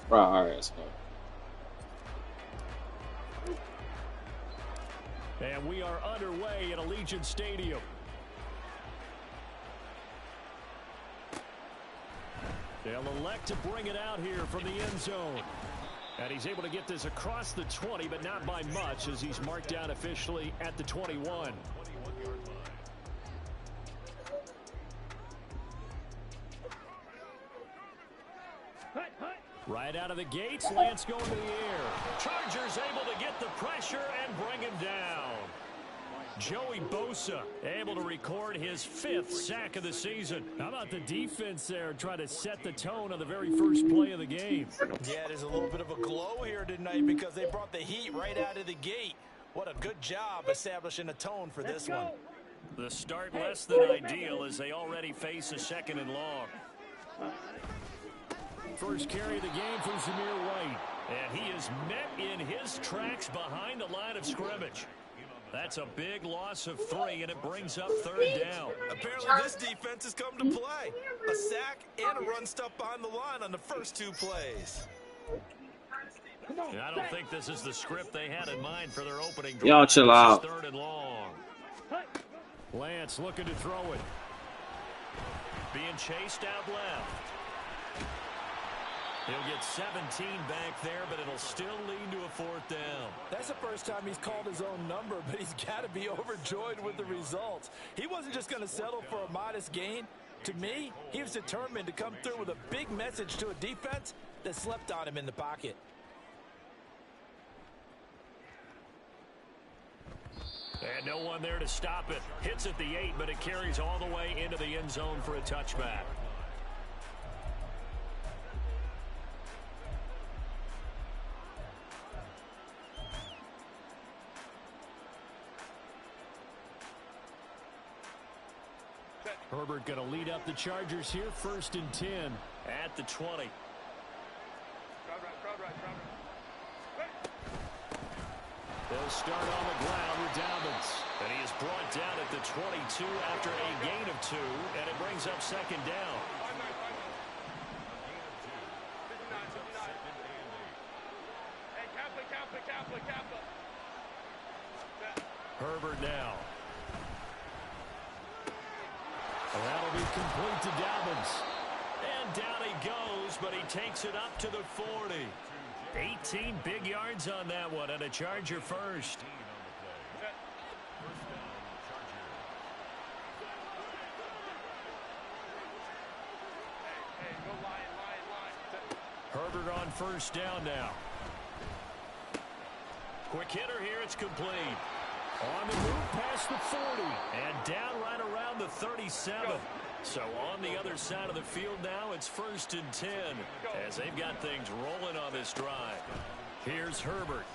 Right, all right, let's go. And we are underway at Allegiant Stadium. They'll elect to bring it out here from the end zone. And he's able to get this across the 20, but not by much, as he's marked down officially at the 21. Right out of the gates, Lance going to the air. Chargers able to get the pressure and bring him down. Joey Bosa able to record his 5th sack of the season. How about the defense there trying to set the tone on the very first play of the game? Yeah, there's a little bit of a glow here tonight because they brought the heat right out of the gate. What a good job establishing a tone for this one. The start less than ideal as they already face a 2nd and long. First carry of the game for Zamir White. And he is met in his tracks behind the line of scrimmage. That's a big loss of 3, and it brings up 3rd down. Apparently this defense has come to play. A sack and a run stuff behind the line on the first 2 plays. I don't think this is the script they had in mind for their opening drive. Y'all chill out. 3rd and long. Lance looking to throw it. Being chased out left. He'll get 17 back there, but it'll still lead to a 4th down. That's the first time he's called his own number, but he's got to be overjoyed with the results. He wasn't just going to settle for a modest gain. To me, he was determined to come through with a big message to a defense that slept on him in the pocket. And no one there to stop it. Hits at the 8, but it carries all the way into the end zone for a touchback. Herbert going to lead up the Chargers here, 1st and 10 at the 20. They'll start on the ground with Dobbins. And he is brought down at the 22 after a gain of 2, and it brings up 2nd down. Herbert now. And that'll be complete to Dobbins. And down he goes, but he takes it up to the 40. 18 big yards on that one, and a Charger first. Herbert on 1st down now. Quick hitter here, it's complete. On the move past the 40 and down right around the 37. So on the other side of the field now, it's 1st and 10 as they've got things rolling on this drive. Here's Herbert.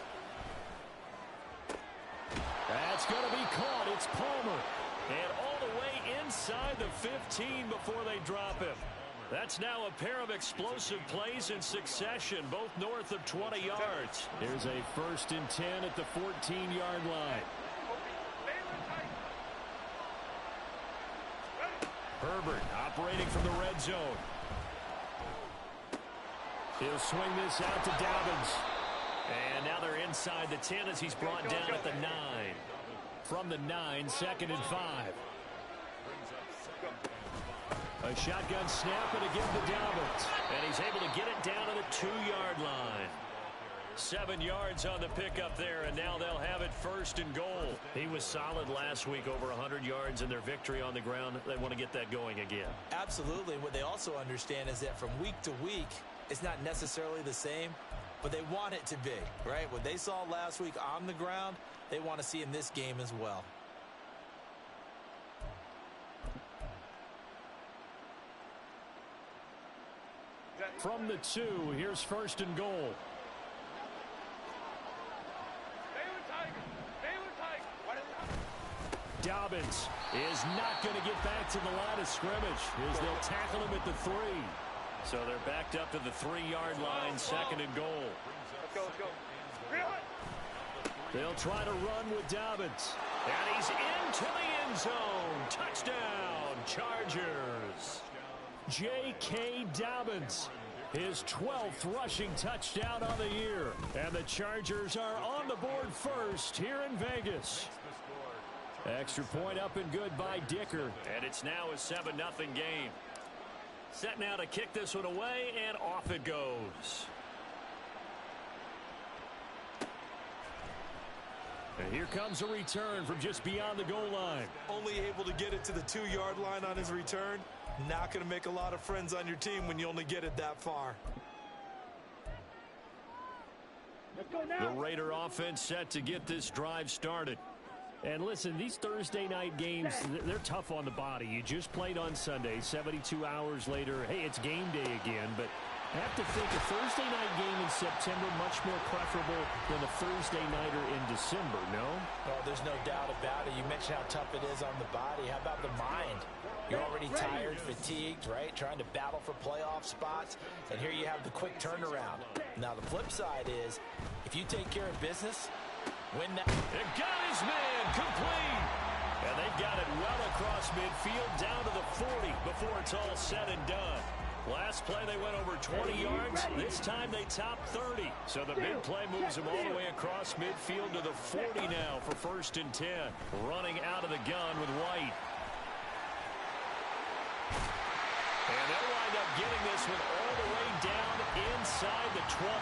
That's going to be caught. It's Palmer. And all the way inside the 15 before they drop him. That's now a pair of explosive plays in succession, both north of 20 yards. Here's a 1st and 10 at the 14-yard line. Herbert operating from the red zone. He'll swing this out to Dobbins. And now they're inside the 10 as he's brought down at the 9. From the 9, 2nd and 5. A shotgun snap and again to Dobbins. And he's able to get it down to the 2-yard line. 7 yards on the pickup there, and now they'll have it 1st and goal. He was solid last week, over 100 yards in their victory on the ground. They want to get that going again. Absolutely. What they also understand is that from week to week, it's not necessarily the same, but they want it to be, right? What they saw last week on the ground, they want to see in this game as well. From the 2, here's 1st and goal. Dobbins is not going to get back to the line of scrimmage as they'll tackle him at the 3. So they're backed up to the 3-yard line, 2nd and goal. Let's go. They'll try to run with Dobbins. And he's into the end zone. Touchdown, Chargers. J.K. Dobbins. His 12th rushing touchdown on the year. And the Chargers are on the board first here in Vegas. Extra point up and good by Dicker. And it's now a 7-0 game. Set now to kick this one away, and off it goes. And here comes a return from just beyond the goal line. Only able to get it to the 2-yard line on his return. Not going to make a lot of friends on your team when you only get it that far. The Raider offense set to get this drive started. And listen, these Thursday night games, they're tough on the body. You just played on Sunday, 72 hours later. Hey, it's game day again, but I have to think a Thursday night game in September much more preferable than a Thursday nighter in December, no? Oh, there's no doubt about it. You mentioned how tough it is on the body. How about the mind? You're already tired, fatigued, right? Trying to battle for playoff spots. And here you have the quick turnaround. Now, the flip side is, if you take care of business, win that. It got his man complete. And they've got it well across midfield down to the 40 before it's all said and done. Last play they went over 20 yards. This time they top 30. So the big play moves them all the way across midfield to the 40 now for 1st and 10. Running out of the gun with White. And they'll wind up getting this one all the way down inside the 20.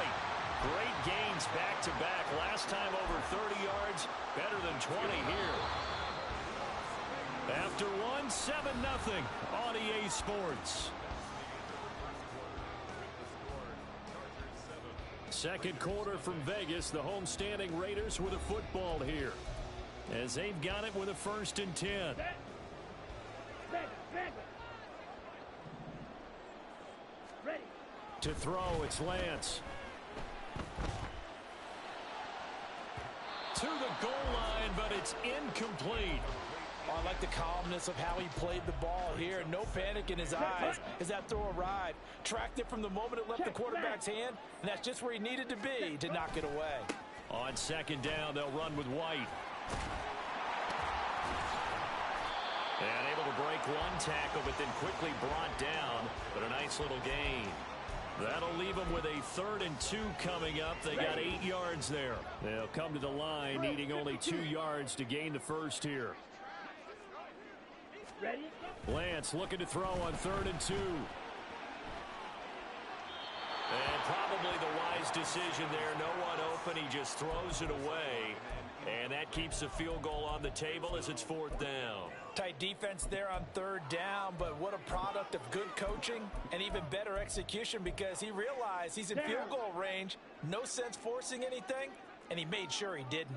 Great gains back-to-back. Last time over 30 yards. Better than 20 here. After one, 7-0 on EA Sports. Second quarter from Vegas. The homestanding Raiders with a football here, as they've got it with a 1st and 10. Ready. To throw, it's Lance. To the goal line, but it's incomplete. Oh, I like the calmness of how he played the ball here. No panic in his eyes as that throw arrived. Tracked it from the moment it left the quarterback's hand, and that's just where he needed to be to knock it away. On 2nd down, they'll run with White. And able to break one tackle, but then quickly brought down. But a nice little gain. That'll leave them with a 3rd and 2 coming up. They got 8 yards there. They'll come to the line, needing only 2 yards to gain the first here. Ready? Lance looking to throw on 3rd and 2. And probably the wise decision there. No one open. He just throws it away. And that keeps the field goal on the table as it's 4th down. Tight defense there on 3rd down, but what a product of good coaching and even better execution, because he realized he's in field goal range. No sense forcing anything, and he made sure he didn't.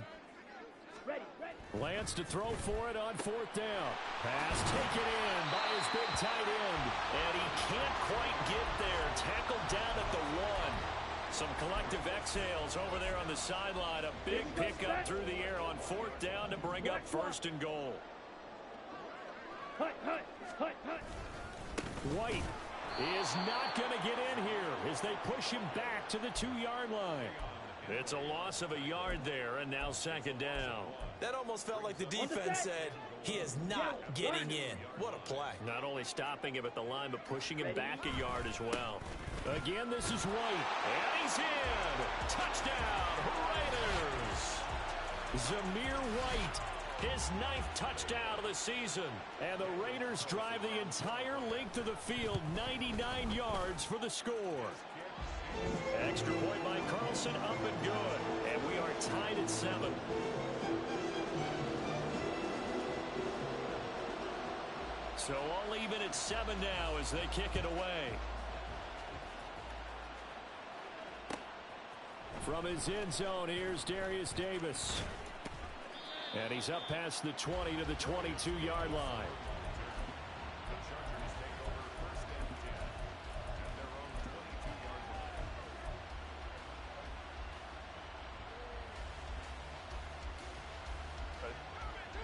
Ready. Lance to throw for it on 4th down. Pass taken in by his big tight end. And he can't quite get there. Tackled down at the 1. Some collective exhales over there on the sideline. A big pickup through the air on 4th down to bring up 1st and goal. White is not going to get in here as they push him back to the 2-yard line. It's a loss of a yard there, and now 2nd down. That almost felt like the defense said, he is not getting in. What a play. Not only stopping him at the line, but pushing him back a yard as well. Again, this is White. And he's in. Touchdown, Raiders. Zamir White, his 9th touchdown of the season. And the Raiders drive the entire length of the field, 99 yards for the score. Extra point by Carlson, up and good. And we are tied at 7. So all even at 7 now as they kick it away. From his end zone, here's Darius Davis. And he's up past the 20 to the 22-yard line.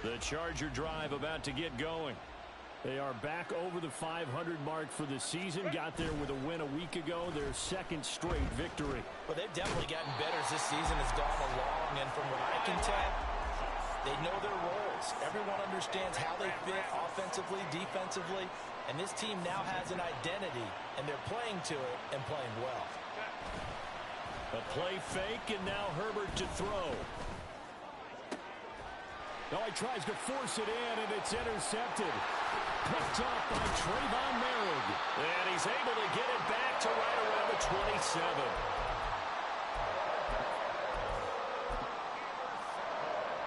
The Charger drive about to get going. They are back over the 500 mark for the season. Got there with a win a week ago, their 2nd straight victory. Well, they've definitely gotten better as this season has gone along, and from what I can tell, they know their roles. Everyone understands how they fit offensively, defensively, And this team now has an identity, and they're playing to it and playing well. A play fake, and now Herbert to throw. Oh, he tries to force it in, and it's intercepted. Picked off by Trayvon Merrick. And he's able to get it back to right around the 27.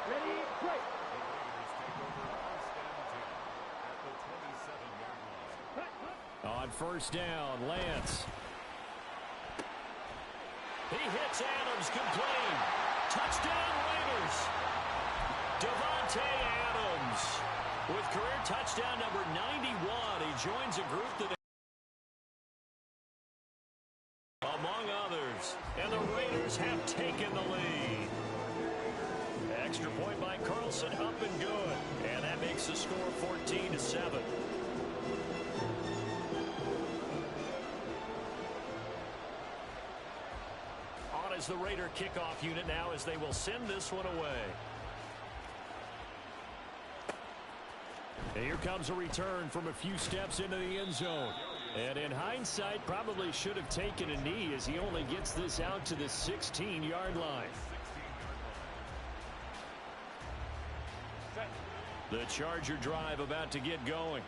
Ready, break. On first down, Lance. He hits Adams, complete. Touchdown, Raiders. Davante Adams with career touchdown number 91. He joins a group that, among others, and the Raiders have taken the lead. Extra point by Carlson, up and good. And that makes the score 14-7. On as the Raider kickoff unit now as they will send this one away. Here comes a return from a few steps into the end zone. And in hindsight, probably should have taken a knee as he only gets this out to the 16-yard line. The Charger drive about to get going.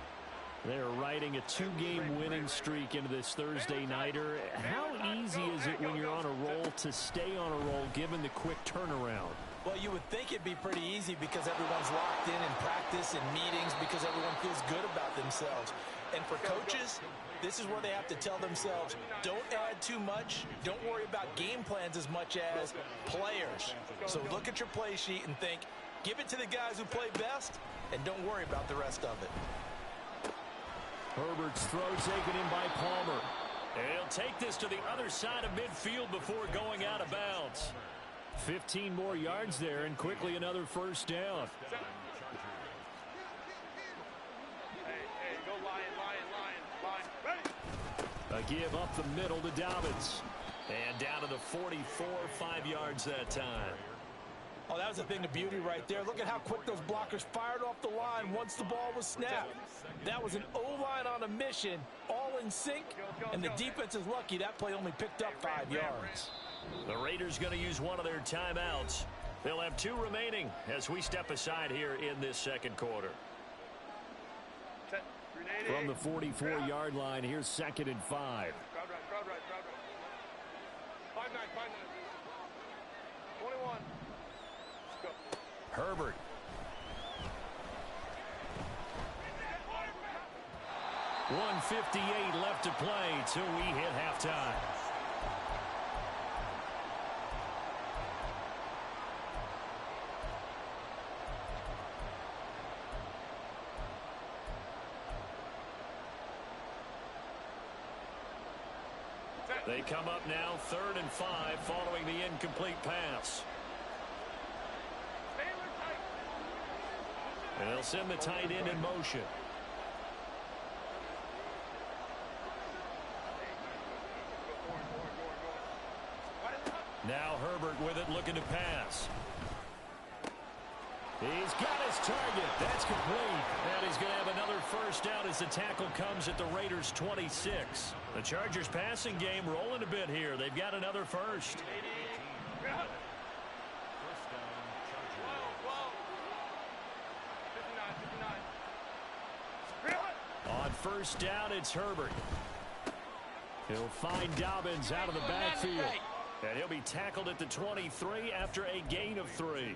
They're riding a two-game winning streak into this Thursday nighter. How easy is it when you're on a roll to stay on a roll given the quick turnaround? Well, you would think it'd be pretty easy because everyone's locked in practice and meetings because everyone feels good about themselves. And for coaches, this is where they have to tell themselves, don't add too much, don't worry about game plans as much as players. So look at your play sheet and think, give it to the guys who play best, and don't worry about the rest of it. Herbert's throw taken in by Palmer. And he'll take this to the other side of midfield before going out of bounds. 15 more yards there, and quickly another first down. Hey, go Lion. Ready. A give up the middle to Dobbins. And down to the 44, 5 yards that time. Oh, that was a thing of beauty right there. Look at how quick those blockers fired off the line once the ball was snapped. That was an O-line on a mission, all in sync, and the defense is lucky that play only picked up 5 yards. The Raiders going to use one of their timeouts. They'll have 2 remaining as we step aside here in this second quarter. From the 44-yard line, here's 2nd and 5. Crowd right. 5-9. 21. Let's go. Herbert. .158 left to play till we hit halftime. They come up now 3rd and 5 following the incomplete pass. And they'll send the tight end in motion. Now Herbert with it, looking to pass. He's got his target. That's complete. And he's going to have another first down as the tackle comes at the Raiders' 26. The Chargers' passing game rolling a bit here. They've got another first. On first down, it's Herbert. He'll find Dobbins out of the backfield. And he'll be tackled at the 23 after a gain of 3.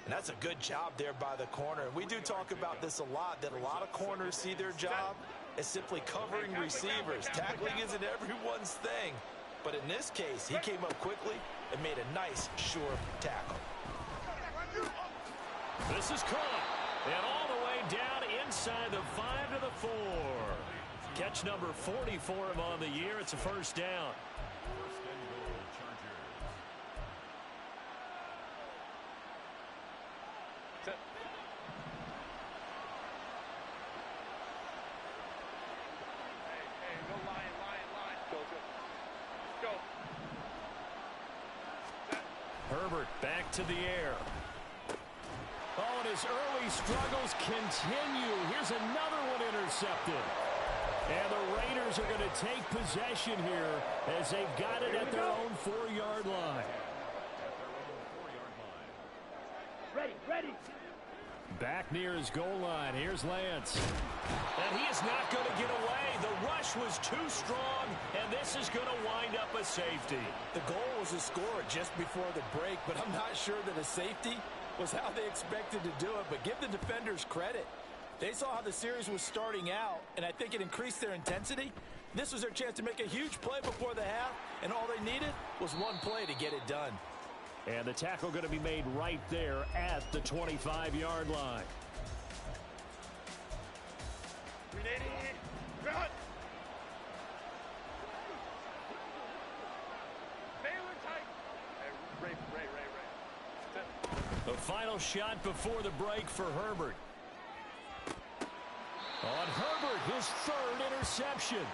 And that's a good job there by the corner. We do talk about this a lot, that a lot of corners see their job as simply covering receivers. Tackling isn't everyone's thing. But in this case, he came up quickly and made a nice, sure tackle. This is caught. And all the way down inside the 5 to the 4. Catch number 40 for him on the year. It's a first down. Herbert back to the air. Oh, and his early struggles continue. Here's another one intercepted. And the Raiders are going to take possession here as they've got it at their own 4-yard line. Ready. Back near his goal line. Here's Lance. And he is not going to get away. The rush was too strong, and this is going to wind up a safety. The goal was a score just before the break, but I'm not sure that a safety was how they expected to do it. But give the defenders credit. They saw how the series was starting out, and I think it increased their intensity. This was their chance to make a huge play before the half, and all they needed was one play to get it done. And the tackle going to be made right there at the 25-yard line. Run. Ray. The final shot before the break for Herbert. On Herbert, his third interception.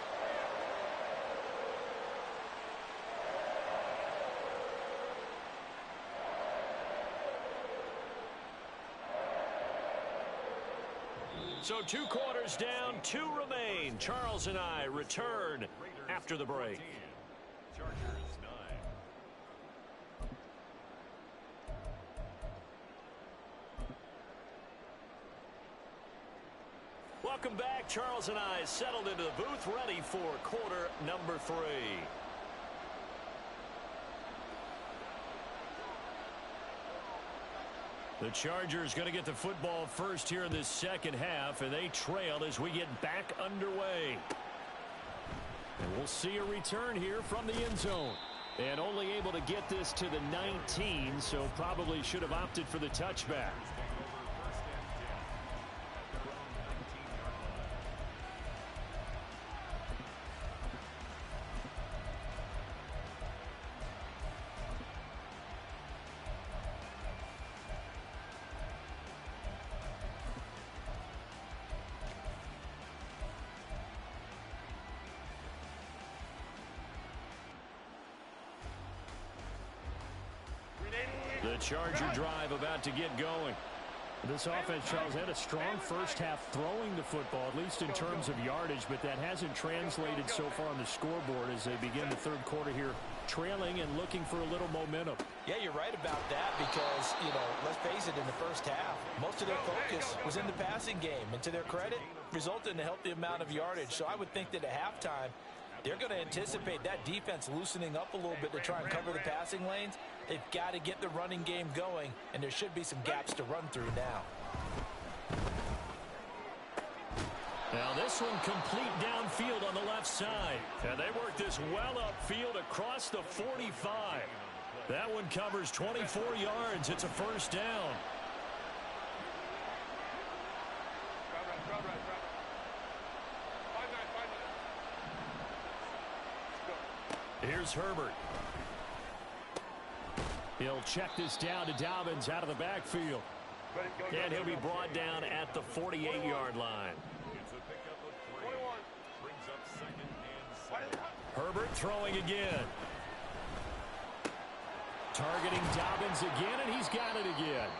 So 2 quarters down, 2 remain. Charles and I return after the break. Chargers 9. Welcome back. Charles and I settled into the booth, ready for quarter number 3. The Chargers going to get the football first here in this second half, and they trail as we get back underway. And we'll see a return here from the end zone. And only able to get this to the 19, so probably should have opted for the touchback. The Charger drive about to get going. This offense, Charles, had a strong first half throwing the football, at least in terms of yardage, but that hasn't translated so far on the scoreboard as they begin the third quarter here, trailing and looking for a little momentum. Yeah, you're right about that because, let's face it, in the first half, most of their focus was in the passing game. And to their credit, resulted in a healthy amount of yardage. So I would think that at halftime, they're going to anticipate that defense loosening up a little bit to try and cover the passing lanes. They've got to get the running game going, and there should be some gaps to run through now. Now this one complete downfield on the left side. And they work this well upfield across the 45. That one covers 24 yards. It's a first down. Crowd right. 5-9. Here's Herbert. He'll check this down to Dobbins out of the backfield. And he'll be brought down at the 48-yard line. It's a pickup of 3. Brings up 2nd and 7. Herbert throwing again. Targeting Dobbins again, and he's got it again.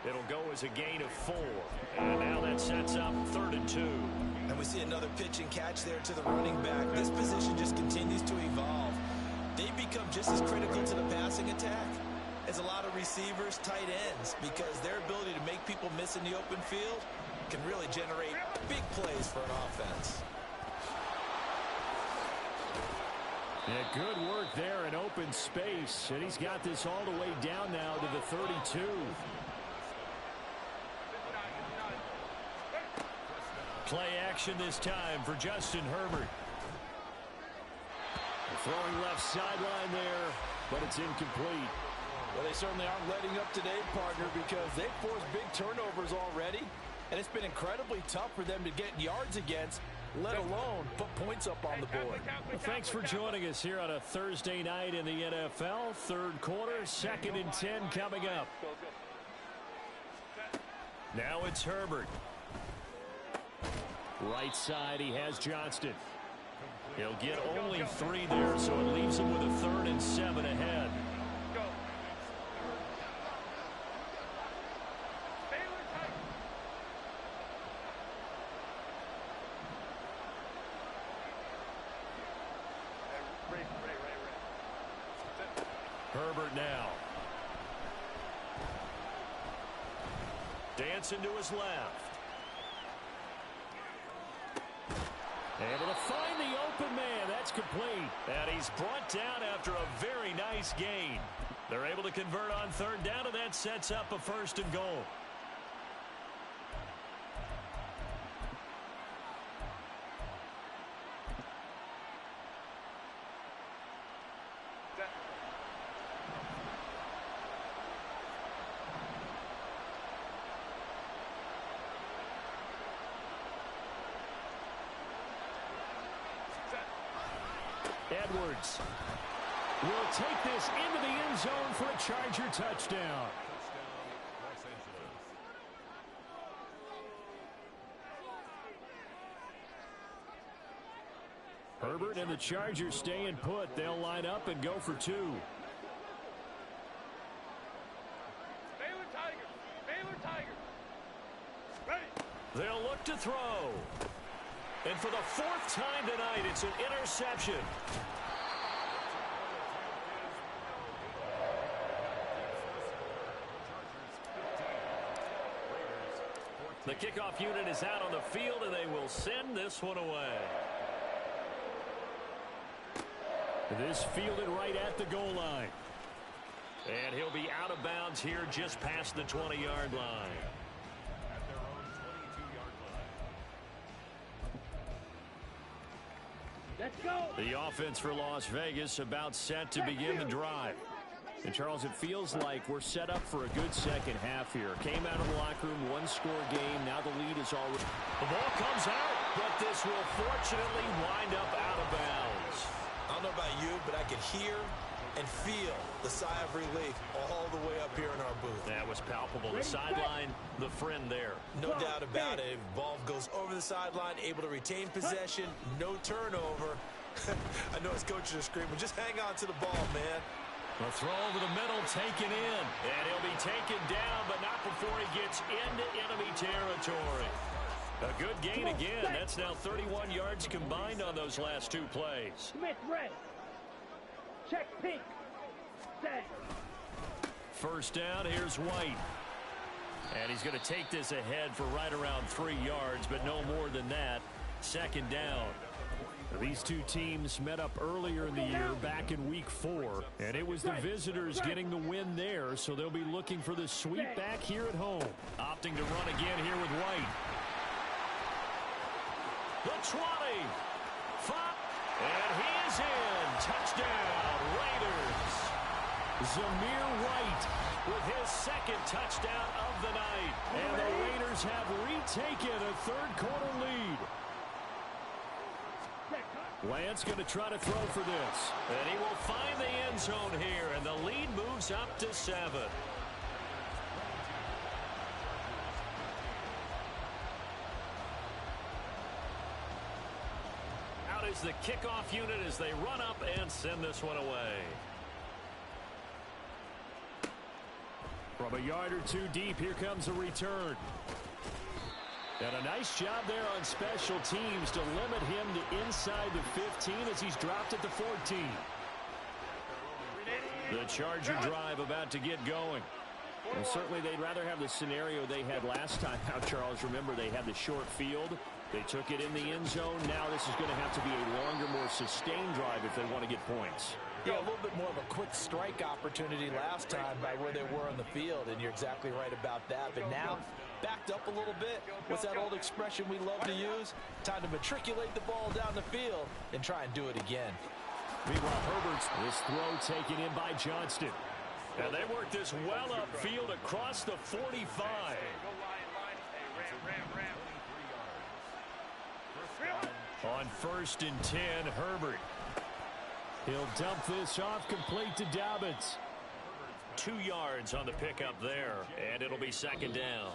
It'll go as a gain of 4. And now that sets up 3rd and 2. And we see another pitch and catch there to the running back. This position just continues to evolve. They become just as critical to the passing attack as a lot of receivers, tight ends, because their ability to make people miss in the open field can really generate big plays for an offense. Yeah, good work there in open space, and he's got this all the way down now to the 32. Play action this time for Justin Herbert. Throwing left sideline there, but it's incomplete. Well, they certainly aren't letting up today, partner, because they've forced big turnovers already, and it's been incredibly tough for them to get yards against, let alone put points up on the board. Well, thanks for joining us here on a Thursday night in the NFL. Third quarter, 2nd and 10 coming up. Now it's Herbert. Right side, he has Johnston. He'll get only 3 there, so it leaves him with a 3rd and 7 ahead. Go. Baylor. Herbert now. Dancing to his left. Able to find the open man. That's complete. And he's brought down after a very nice gain. They're able to convert on third down, and that sets up a 1st and goal. Edwards will take this into the end zone for a Charger touchdown. Herbert and the Chargers staying put. They'll line up and go for 2. Baylor Tigers! Baylor Tigers! Ready! They'll look to throw. And for the 4th time tonight, it's an interception. The kickoff unit is out on the field, and they will send this one away. This fielded right at the goal line. And he'll be out of bounds here just past the 20-yard line. Let's go! The offense for Las Vegas about set to begin the drive. And, Charles, it feels like we're set up for a good second half here. Came out of the locker room, 1-score game. Now the lead is already... The ball comes out, but this will fortunately wind up out of bounds. I don't know about you, but I could hear and feel the sigh of relief all the way up here in our booth. That was palpable. The sideline, the friend there. No doubt about it. Ball goes over the sideline, able to retain possession, no turnover. I know his coaches are screaming, just hang on to the ball, man. The throw over the middle taken in. And he'll be taken down, but not before he gets into enemy territory. A good gain again. That's now 31 yards combined on those last 2 plays. Smith red. Check pink. Set. First down, here's White. And he's going to take this ahead for right around 3 yards, but no more than that. 2nd down. These two teams met up earlier in the year, back in week 4, and it was the visitors getting the win there, so they'll be looking for the sweep back here at home. Opting to run again here with White. The 20. 5. And he is in. Touchdown, Raiders. Zamir White with his 2nd touchdown of the night. And the Raiders have retaken a 3rd quarter lead. Lance going to try to throw for this. And he will find the end zone here, and the lead moves up to 7. Out is the kickoff unit as they run up and send this one away. From a yard or 2 deep, here comes a return. And a nice job there on special teams to limit him to inside the 15 as he's dropped at the 14. The Charger drive about to get going. Well, certainly they'd rather have the scenario they had last time out, Charles. Remember, they had the short field. They took it in the end zone. Now this is going to have to be a longer, more sustained drive if they want to get points. Yeah, a little bit more of a quick strike opportunity last time by where they were on the field, and you're exactly right about that. But now, backed up a little bit. What's that old expression we love to use? Time to matriculate the ball down the field and try and do it again. Meanwhile, Herbert's this throw taken in by Johnston. And they work this well upfield across the 45. On 1st and 10, Herbert. He'll dump this off complete to Dobbins. 2 yards on the pickup there, and it'll be 2nd down.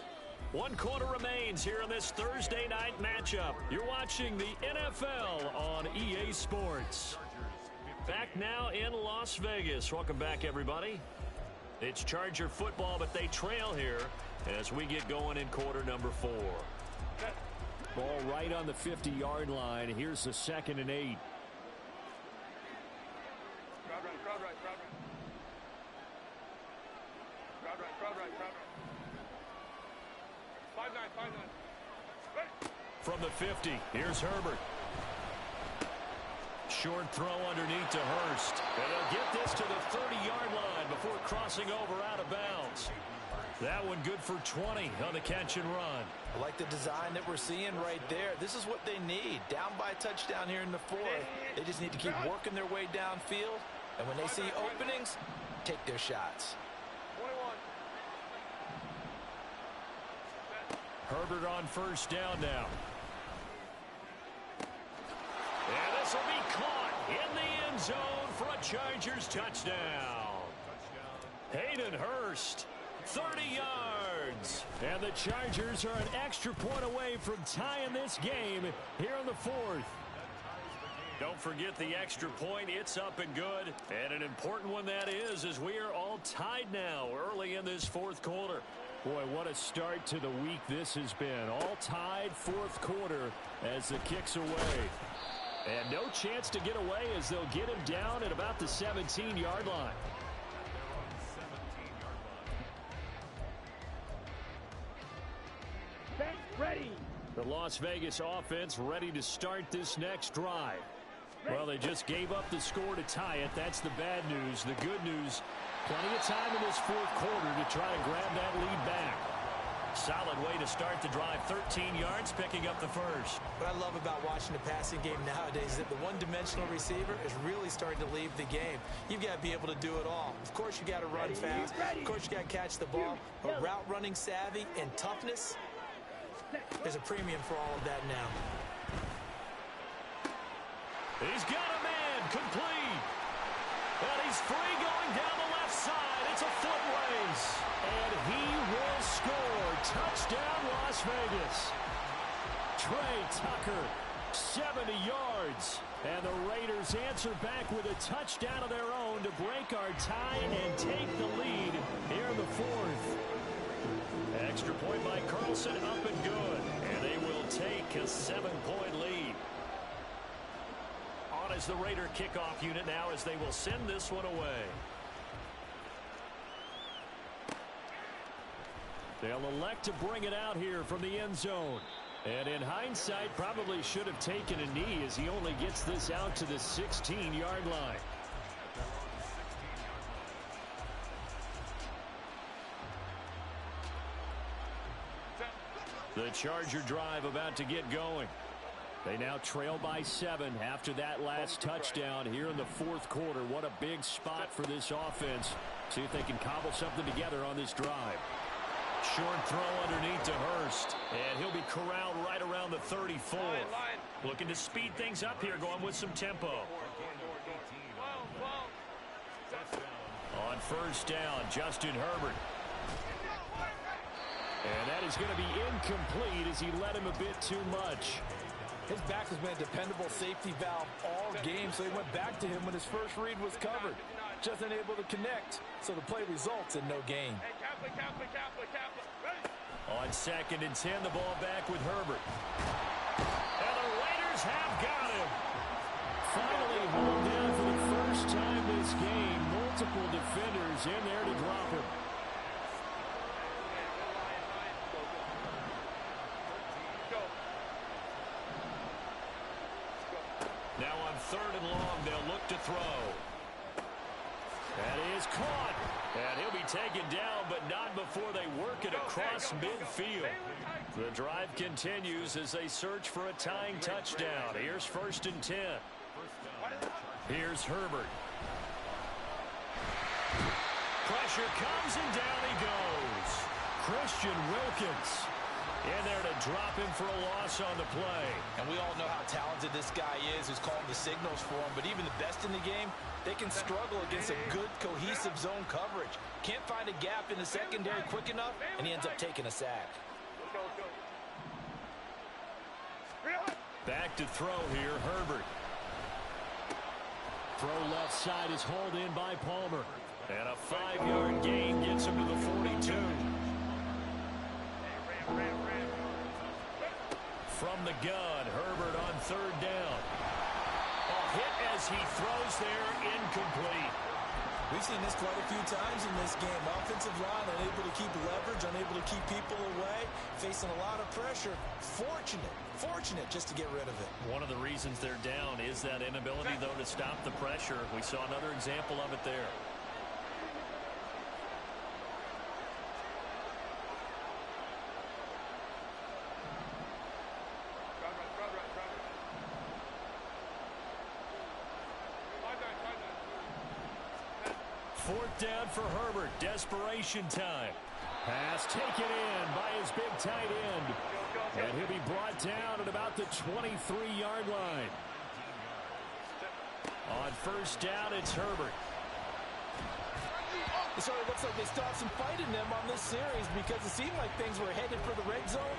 1 quarter remains here in this Thursday night matchup. You're watching the NFL on EA Sports. Back now in Las Vegas. Welcome back, everybody. It's Charger football, but they trail here as we get going in quarter number 4. Ball right on the 50-yard line. Here's the 2nd and 8. Crowd right, crowd right, crowd right. 5-9, 5-9. Ready. From the 50, here's Herbert. Short throw underneath to Hurst. And they'll get this to the 30-yard line before crossing over out of bounds. That one good for 20 on the catch and run. I like the design that we're seeing right there. This is what they need. Down by a touchdown here in the fourth. They just need to keep working their way downfield. And when they see openings, take their shots. 21. Herbert on first down now. And this will be caught in the end zone for a Chargers touchdown. Hayden Hurst, 30 yards. And the Chargers are an extra point away from tying this game here in the fourth. Don't forget the extra point. It's up and good. And an important one that is, as we are all tied now early in this fourth quarter. Boy, what a start to the week this has been. All tied fourth quarter as the kick's away. And no chance to get away as they'll get him down at about the 17-yard line. Bench ready. The Las Vegas offense ready to start this next drive. Well, they just gave up the score to tie it. That's the bad news. The good news, plenty of time in this fourth quarter to try to grab that lead back. Solid way to start the drive. 13 yards, picking up the first. What I love about watching the passing game nowadays is that the one-dimensional receiver is really starting to leave the game. You've got to be able to do it all. Of course, you got to run fast. Of course, you got to catch the ball. But route running savvy and toughness, there's a premium for all of that now. He's got a man, complete. And he's free going down the left side. It's a foot race. And he will score. Touchdown, Las Vegas. Trey Tucker, 70 yards. And the Raiders answer back with a touchdown of their own to break our tie and take the lead here in the fourth. Extra point by Carlson, up and good. And they will take a 7-point lead. On as the Raider kickoff unit now as they will send this one away. They'll elect to bring it out here from the end zone. And in hindsight, probably should have taken a knee as he only gets this out to the 16-yard line. The Charger drive about to get going. They now trail by 7 after that last touchdown here in the fourth quarter. What a big spot for this offense. See if they can cobble something together on this drive. Short throw underneath to Hurst. And he'll be corralled right around the 34. Looking to speed things up here, going with some tempo. On first down, Justin Herbert. And that is going to be incomplete as he led him a bit too much. His back has been a dependable safety valve all game, so he went back to him when his first read was covered. Just unable to connect, so the play results in no gain. On 2nd and 10, the ball back with Herbert. And the Raiders have got him. Finally hauled down for the first time this game. Multiple defenders in there to drop him. Now on 3rd and long, they'll look to throw. That is caught. And he'll be taken down, but not before they work it across midfield. The drive continues as they search for a tying touchdown. Here's 1st and 10. Here's Herbert. Pressure comes and down he goes. Christian Wilkins in there to drop him for a loss on the play. And we all know how talented this guy is who's calling the signals for him. But even the best in the game, they can struggle against a good, cohesive zone coverage. Can't find a gap in the secondary quick enough, and he ends up taking a sack. Back to throw here, Herbert. Throw left side is hauled in by Palmer. And a 5-yard gain gets him to the 42. From the gun, Herbert on 3rd down. A hit as he throws there, incomplete. We've seen this quite a few times in this game. Offensive line unable to keep leverage, unable to keep people away, facing a lot of pressure. Fortunate just to get rid of it. One of the reasons they're down is that inability, though, to stop the pressure. We saw another example of it there. Fourth down for Herbert. Desperation time. Pass taken in by his big tight end. And he'll be brought down at about the 23-yard line. On first down, it's Herbert. It sort of looks like they still have some fight in them on this series because it seemed like things were headed for the red zone.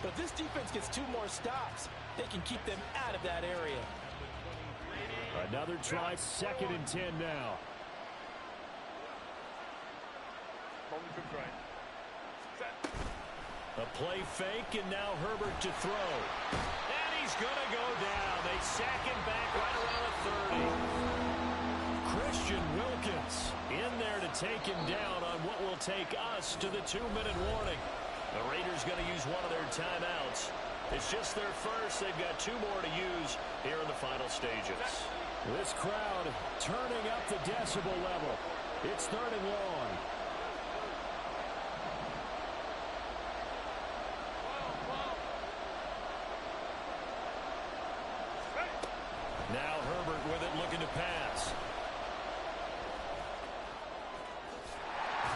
But if this defense gets 2 more stops, they can keep them out of that area. Another try, 2nd and 10 now. A play fake, and now Herbert to throw. And he's going to go down. They sack him back right around the 30. Christian Wilkins in there to take him down on what will take us to the 2-minute warning. The Raiders going to use one of their timeouts. It's just their first. They've got 2 more to use here in the final stages. This crowd turning up the decibel level. It's 3rd and long. Now Herbert with it, looking to pass.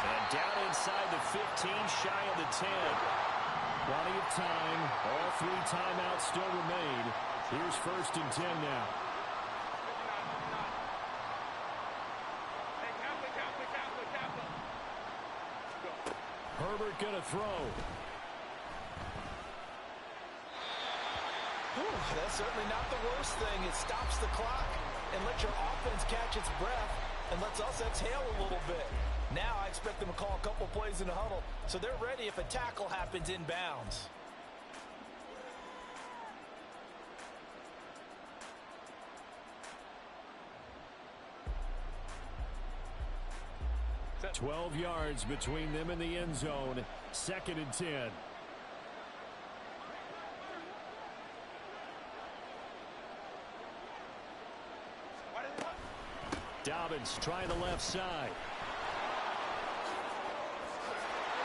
And down inside the 15, shy of the 10. Plenty of time. All 3 timeouts still remain. Here's 1st and 10 now. Herbert gonna throw. That's certainly not the worst thing. It stops the clock and lets your offense catch its breath and lets us exhale a little bit. Now I expect them to call a couple plays in the huddle so they're ready if a tackle happens inbounds. Set. 12 yards between them and the end zone. 2nd and 10. Dobbins trying the left side.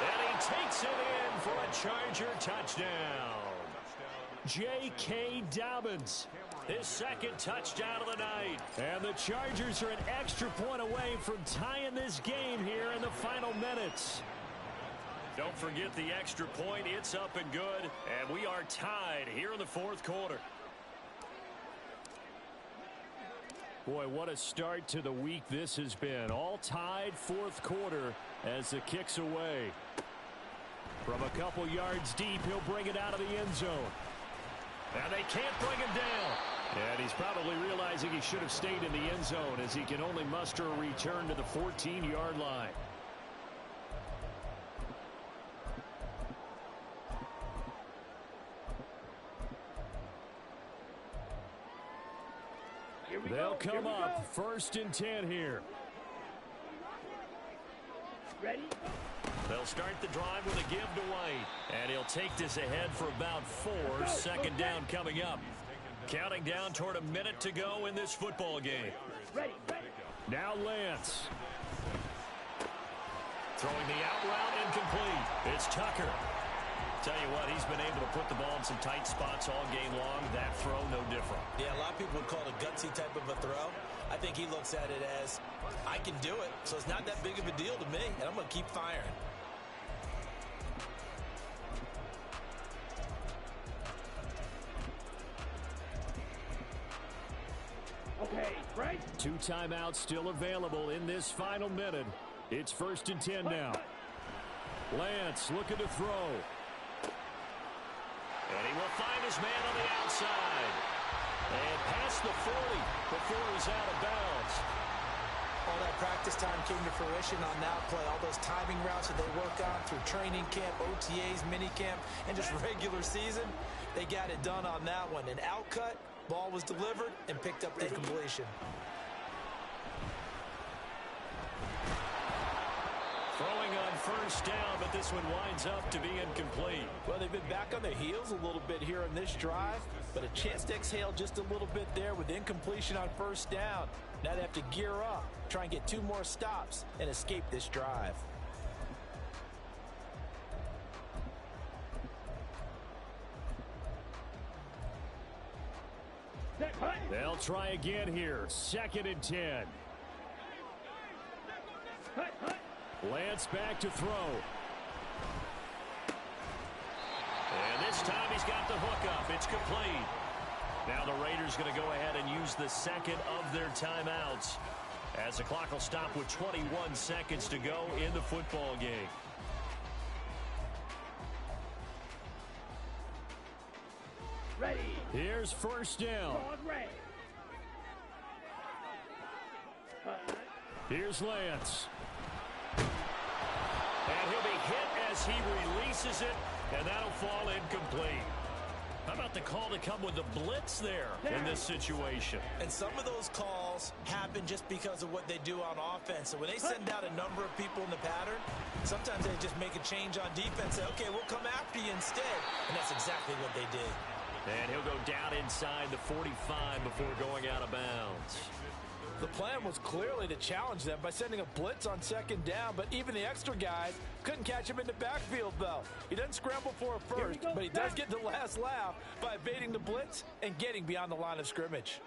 And he takes it in for a Charger touchdown. J.K. Dobbins, his 2nd touchdown of the night. And the Chargers are an extra point away from tying this game here in the final minutes. Don't forget the extra point. It's up and good. And we are tied here in the 4th quarter. Boy, what a start to the week this has been. All tied 4th quarter as the kick's away. From a couple yards deep, he'll bring it out of the end zone. And they can't bring him down. And he's probably realizing he should have stayed in the end zone as he can only muster a return to the 14-yard line. They'll come up 1st and 10 here. Ready? They'll start the drive with a give to White. And he'll take this ahead for about 4. 2nd down coming up. Counting down toward a minute to go in this football game. Ready. Now Lance. Throwing the out route incomplete. It's Tucker. Tell you what, he's been able to put the ball in some tight spots all game long. That throw, no different. Yeah, a lot of people would call it a gutsy type of a throw. I think he looks at it as, I can do it, so it's not that big of a deal to me, and I'm going to keep firing. Okay, right? 2 timeouts still available in this final minute. It's 1st and 10 now. Lance looking to throw. And he will find his man on the outside. And past the 40 before he's out of bounds. All that practice time came to fruition on that play. All those timing routes that they work on through training camp, OTAs, minicamp, and just regular season, they got it done on that one. An out cut, ball was delivered, and picked up the completion. first down, but this one winds up to be incomplete. Well, they've been back on their heels a little bit here in this drive, but a chance to exhale just a little bit there with incompletion on first down. Now they have to gear up, try and get 2 more stops, and escape this drive. They'll try again here. 2nd and 10. Lance back to throw. And this time he's got the hook up. It's complete. Now the Raiders going to go ahead and use the second of their timeouts as the clock will stop with 21 seconds to go in the football game. Ready. Here's first down. Ready. Here's Lance. And he'll be hit as he releases it, and that'll fall incomplete. How about the call to come with the blitz there in this situation? And some of those calls happen just because of what they do on offense. So when they send out a number of people in the pattern, sometimes they just make a change on defense. Say, okay, we'll come after you instead. And that's exactly what they did. And he'll go down inside the 45 before going out of bounds. The plan was clearly to challenge them by sending a blitz on 2nd down, but even the extra guys couldn't catch him in the backfield, though. He doesn't scramble for a first, but he does get the last laugh by evading the blitz and getting beyond the line of scrimmage.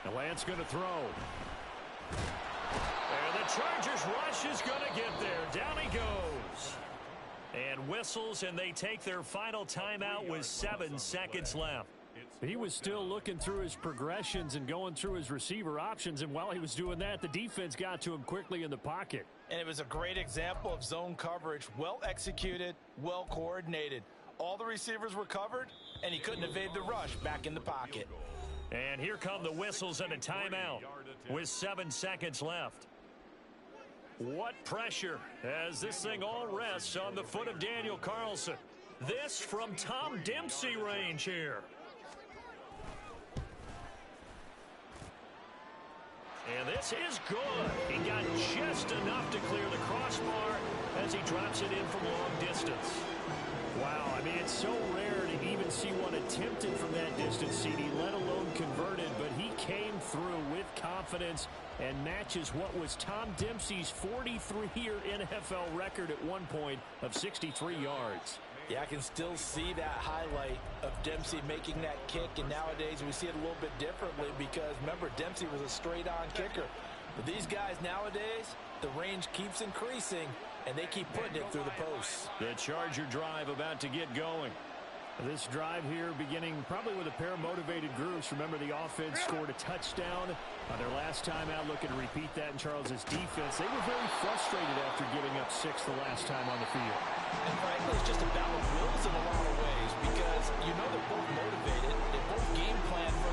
And Lance going to throw. And the Chargers rush is going to get there. Down he goes. And whistles, and they take their final timeout with 7 seconds left. He was still looking through his progressions and going through his receiver options, and while he was doing that, the defense got to him quickly in the pocket. And it was a great example of zone coverage, well executed, well coordinated. All the receivers were covered, and he couldn't evade the rush back in the pocket. And here come the whistles and a timeout with 7 seconds left. What pressure as this thing all rests on the foot of Daniel Carlson. This from Tom Dempsey range here. And this is good. He got just enough to clear the crossbar as he drops it in from long distance. Wow, I mean, it's so rare to even see one attempted from that distance, CD, let alone converted, but he came through with confidence and matches what was Tom Dempsey's 43-year NFL record at one point of 63 yards. Yeah, I can still see that highlight of Dempsey making that kick, and nowadays we see it a little bit differently because, remember, Dempsey was a straight-on kicker. But these guys nowadays, the range keeps increasing, and they keep putting it through the posts. The Charger drive about to get going. This drive here beginning probably with a pair of motivated groups. Remember, the offense scored a touchdown on their last time out, looking to repeat that in Charles's defense. They were very frustrated after giving up 6 the last time on the field. And frankly, it's just a battle of wills in a lot of ways because you know they're both motivated. They both game plan for